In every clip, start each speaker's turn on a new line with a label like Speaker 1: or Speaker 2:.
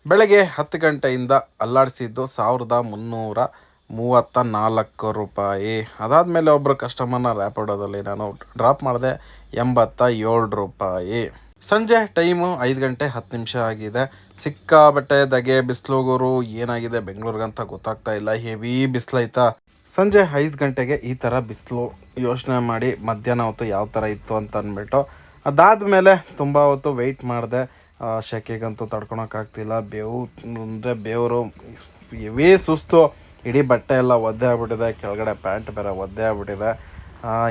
Speaker 1: ಬೆಳಗ್ಗೆ 10 ಗಂಟೆಯಿಂದ ಅಲ್ಲಾಡಿಸಿದ್ದು 1334 ರೂಪಾಯಿ. ಅದಾದಮೇಲೆ ಒಬ್ಬರು ಕಸ್ಟಮರ್ನ ರ್ಯಾಪಿಡೋದಲ್ಲಿ ನಾನು ಡ್ರಾಪ್ ಮಾಡಿದೆ 87 ರೂಪಾಯಿ. ಸಂಜೆ ಟೈಮು 5 ಗಂಟೆ 10 ನಿಮಿಷ ಆಗಿದೆ. ಸಿಕ್ಕಾಬಟ್ಟೆ ಧಗೆ ಬಿಸಿಲುಗುರು ಏನಾಗಿದೆ ಬೆಂಗಳೂರಿಗಂತ ಗೊತ್ತಾಗ್ತಾ ಇಲ್ಲ. ಹೆವಿ ಬಿಸಿಲೈತಾ. ಸಂಜೆ 5 ಗಂಟೆಗೆ ಈ ಥರ ಬಿಸಿಲು. ಯೋಚನೆ ಮಾಡಿ ಮಧ್ಯಾಹ್ನ ಹೊತ್ತು ಯಾವ ಥರ ಇತ್ತು ಅಂತ ಅಂದ್ಬಿಟ್ಟು. ಅದಾದಮೇಲೆ ತುಂಬ ಹೊತ್ತು ವೆಯ್ಟ್ ಮಾಡಿದೆ. ಸೆಕೆಗಂತೂ ತಡ್ಕೊಳಕ್ಕಾಗ್ತಿಲ್ಲ. ಬೇವು ಅಂದರೆ ಬೆವರು ಹೆವಿ ಸುಸ್ತು. ಇಡೀ ಬಟ್ಟೆ ಎಲ್ಲ ಒದ್ದೆ ಆಗ್ಬಿಟ್ಟಿದೆ. ಕೆಳಗಡೆ ಪ್ಯಾಂಟ್ ಬೇರೆ ಒದ್ದೆ ಆಗ್ಬಿಟ್ಟಿದೆ.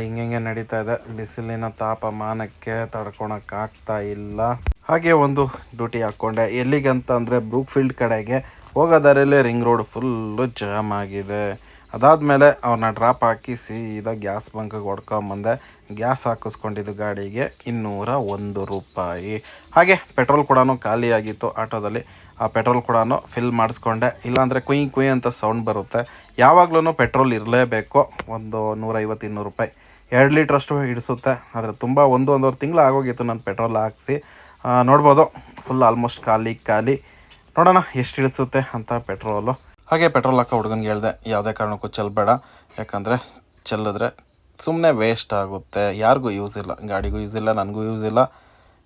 Speaker 1: ಹಿಂಗೆ ನಡೀತಾ ಇದೆ. ಬಿಸಿಲಿನ ತಾಪಮಾನಕ್ಕೆ ತಡ್ಕೊಳಕ್ಕಾಗ್ತಾ ಇಲ್ಲ. ಹಾಗೆ ಒಂದು ಡ್ಯೂಟಿ ಹಾಕ್ಕೊಂಡೆ. ಎಲ್ಲಿಗಂತ ಅಂದರೆ ಬ್ರೂಕ್ಫೀಲ್ಡ್ ಕಡೆಗೆ ಹೋಗೋ ದಾರಿಯಲ್ಲಿ ರಿಂಗ್ ರೋಡ್ ಫುಲ್ಲು ಜಾಮ್ ಆಗಿದೆ. ಅದಾದಮೇಲೆ ಅವ್ರನ್ನ ಡ್ರಾಪ್ ಹಾಕಿ ಸೀದಾ ಗ್ಯಾಸ್ ಬಂಕಿಗೆ ಹೊಡ್ಕೊಂಬಂದೆ. ಗ್ಯಾಸ್ ಹಾಕಿಸ್ಕೊಂಡಿದ್ದು ಗಾಡಿಗೆ 201 ರೂಪಾಯಿ. ಹಾಗೆ ಪೆಟ್ರೋಲ್ ಕೂಡ ಖಾಲಿ ಆಗಿತ್ತು ಆಟೋದಲ್ಲಿ. ಆ ಪೆಟ್ರೋಲ್ ಕೂಡ ಫಿಲ್ ಮಾಡಿಸ್ಕೊಂಡೆ. ಇಲ್ಲಾಂದರೆ ಕುಯ್ ಕುಯ್ ಅಂತ ಸೌಂಡ್ ಬರುತ್ತೆ. ಯಾವಾಗಲೂ ಪೆಟ್ರೋಲ್ ಇರಲೇಬೇಕು. ಒಂದು 150-200 ರೂಪಾಯಿ 2 ಲೀಟ್ರಷ್ಟು ಹಿಡಿಸುತ್ತೆ. ಆದರೆ ತುಂಬ ಒಂದೂವರೆ ತಿಂಗಳು ಆಗೋಗಿತ್ತು ನಾನು ಪೆಟ್ರೋಲ್ ಹಾಕಿಸಿ. ನೋಡ್ಬೋದು ಫುಲ್ ಆಲ್ಮೋಸ್ಟ್ ಖಾಲಿ. ನೋಡೋಣ ಎಷ್ಟು ಹಿಡಿಸುತ್ತೆ ಅಂತ ಪೆಟ್ರೋಲು. ಹಾಗೆ ಪೆಟ್ರೋಲ್ ಹಾಕೋ ಹುಡುಗನಿಗೆ ಹೇಳಿದೆ, ಯಾವುದೇ ಕಾರಣಕ್ಕೂ ಚೆಲ್ಲಬೇಡ. ಯಾಕಂದರೆ ಚೆಲ್ಲಿದ್ರೆ ಸುಮ್ಮನೆ ವೇಸ್ಟ್ ಆಗುತ್ತೆ. ಯಾರಿಗೂ ಯೂಸ್ ಇಲ್ಲ, ಗಾಡಿಗೂ ಯೂಸ್ ಇಲ್ಲ, ನನಗೂ ಯೂಸ್ ಇಲ್ಲ,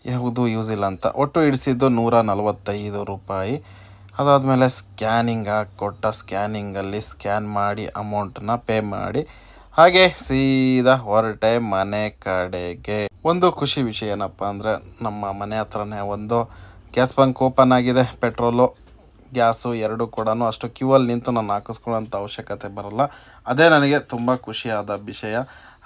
Speaker 1: ಯಾವುದೂ ಯೂಸ್ ಇಲ್ಲ ಅಂತ. ಒಟ್ಟು ಹಿಡಿಸಿದ್ದು 145 ರೂಪಾಯಿ. ಅದಾದಮೇಲೆ ಸ್ಕ್ಯಾನಿಂಗ್ ಕೊಟ್ಟ. ಸ್ಕ್ಯಾನಿಂಗಲ್ಲಿ ಸ್ಕ್ಯಾನ್ ಮಾಡಿ ಅಮೌಂಟನ್ನ ಪೇ ಮಾಡಿ ಹಾಗೆ ಸೀದಾ ಹೊರಟೆ ಮನೆ ಕಡೆಗೆ. ಒಂದು ಖುಷಿ ವಿಷಯ ಏನಪ್ಪ ಅಂದರೆ ನಮ್ಮ ಮನೆ ಹತ್ರನೇ ಒಂದು ಗ್ಯಾಸ್ ಬಂಕ್ ಓಪನ್ ಆಗಿದೆ. ಪೆಟ್ರೋಲು ಗ್ಯಾಸು ಎರಡೂ ಕೂಡ ಅಷ್ಟು ಕ್ಯೂವಲ್ಲಿ ನಿಂತು ನಾನು ಹಾಕಿಸ್ಕೊಳ್ಳೋಂಥ ಅವಶ್ಯಕತೆ ಬರೋಲ್ಲ. ಅದೇ ನನಗೆ ತುಂಬ ಖುಷಿಯಾದ ವಿಷಯ.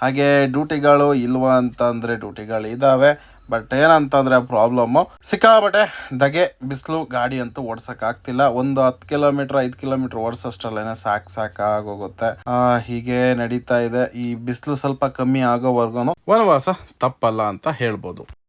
Speaker 1: ಹಾಗೆ ಡ್ಯೂಟಿಗಳು ಇಲ್ವಾ ಅಂತ ಅಂದರೆ ಡ್ಯೂಟಿಗಳು ಇದ್ದಾವೆ. ಬಟ್ ಏನಂತಂದರೆ ಪ್ರಾಬ್ಲಮ್ಮು ಸಿಕ್ಕಾಬಟ್ಟೆ ಧಗೆ ಬಿಸಿಲು. ಗಾಡಿ ಅಂತೂ ಓಡ್ಸೋಕ್ಕಾಗ್ತಿಲ್ಲ. ಒಂದು 10 ಕಿಲೋಮೀಟ್ರ್ 5 ಕಿಲೋಮೀಟ್ರ್ ಓಡಿಸೋಷ್ಟರಲ್ಲೇ ಸಾಕಾಗೋಗುತ್ತೆ. ಹೀಗೆ ನಡೀತಾ ಇದೆ. ಈ ಬಿಸಿಲು ಸ್ವಲ್ಪ ಕಮ್ಮಿ ಆಗೋವರೆಗೂ ವನವಾಸ ತಪ್ಪಲ್ಲ ಅಂತ ಹೇಳ್ಬೋದು.